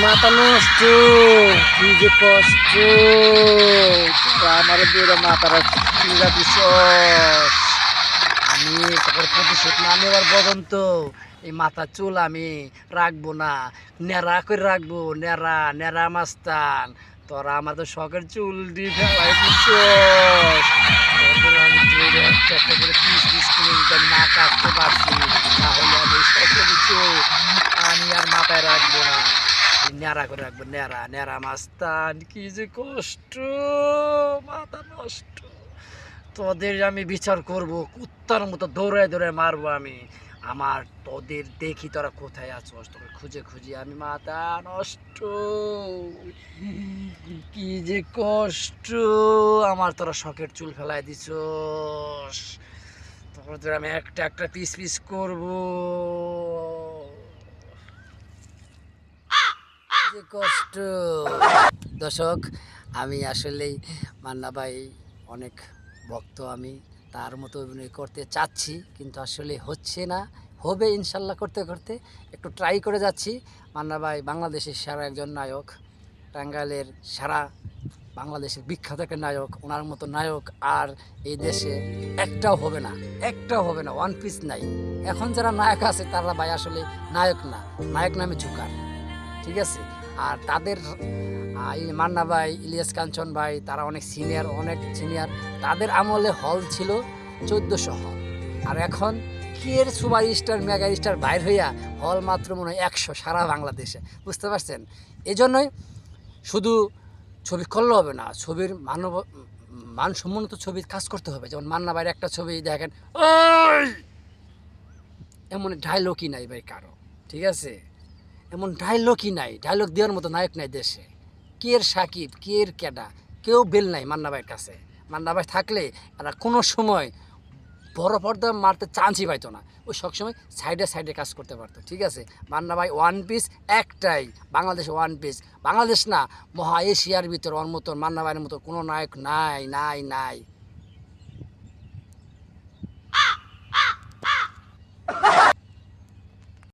মাথা নষ্ট, কি যে কষ্ট। তোরা আমার দুইটা মাথাটা ফিরা দিছ। আমি তারপর প্রতিশোধ না নেওয়ার পর্যন্ত এই মাথা চুল আমি রাখবো না, নেড়া করে রাখবো, নেড়া নেড়া মাস্তান। তোরা আমাদের শখের চুল দিয়ে ফেলাই দিছ। তোদের আমি চুল একটা একটা করে পিস পিস করে যদি আমি না কাটতে পারছি, তাহলে আমি শখের চুল আমি আর মাথায় রাখবো না, ন্যাড়া করে রাখবো, ন্যাড়া ন্যাড়া মাস্তান। কি যে কষ্ট, মাথা নষ্ট। তোদের আমি বিচার করব, কুত্তার মতো দৌড়ায় দৌড়ায় মারবো আমি। আমার তোদের দেখি তোরা কোথায় আছোস, তোকে খুঁজে খুঁজে আমি মাথা নষ্ট। কি যে কষ্ট আমার, তোরা শখের চুল ফেলাই দিছস। তোদের আমি একটা একটা পিস পিস করবো। যে কষ্ট। দর্শক, আমি আসলেই মান্না ভাই অনেক ভক্ত, আমি তার মতো অভিনয় করতে চাচ্ছি, কিন্তু আসলে হচ্ছে না। হবে ইনশাল্লাহ, করতে করতে একটু ট্রাই করে যাচ্ছি। মান্না ভাই বাংলাদেশের সেরা একজন নায়ক, টাঙ্গাইলের সেরা, বাংলাদেশের বিখ্যাত একটা নায়ক। ওনার মতো নায়ক আর এই দেশে একটাও হবে না, একটাও হবে না, ওয়ান পিস নাই। এখন যারা নায়ক আছে তারা ভাই আসলে নায়ক না, নায়ক নামে ঝুকার, ঠিক আছে। আর তাদের মান্না ভাই, ইলিয়াস কাঞ্চন ভাই, তারা অনেক সিনিয়র, অনেক সিনিয়র। তাদের আমলে হল ছিল 1400 হল, আর এখন কিয়ের সুপার স্টার মেগা স্টার বাইর হইয়া হল মাত্র মনে হয় 100 সারা বাংলাদেশে, বুঝতে পারছেন। এই জন্যই শুধু ছবি করলে হবে না, ছবির মানসম্মত ছবি কাজ করতে হবে। যেমন মান্না ভাইয়ের একটা ছবি দেখেন, ওই এমন ডায়লগই নাই ভাই কারো, ঠিক আছে। এমন ডায়লগই নাই, ডায়লগ দেওয়ার মতো নায়ক নাই দেশে। কের সাকিব, কের কেডা, কেউ বেল নাই মান্না ভাইয়ের কাছে। মান্না ভাই থাকলে এরা কোনো সময় বড় পর্দা মারতে চান্সই পাইতো না, ওই সবসময় সাইডে সাইডে কাজ করতে পারতো, ঠিক আছে। মান্না ভাই ওয়ান পিস, একটাই বাংলাদেশ ওয়ান পিস। বাংলাদেশ না, মহা এশিয়ার ভিতর ওর মতন, মান্না ভাইয়ের মতো কোনো নায়ক নাই নাই নাই।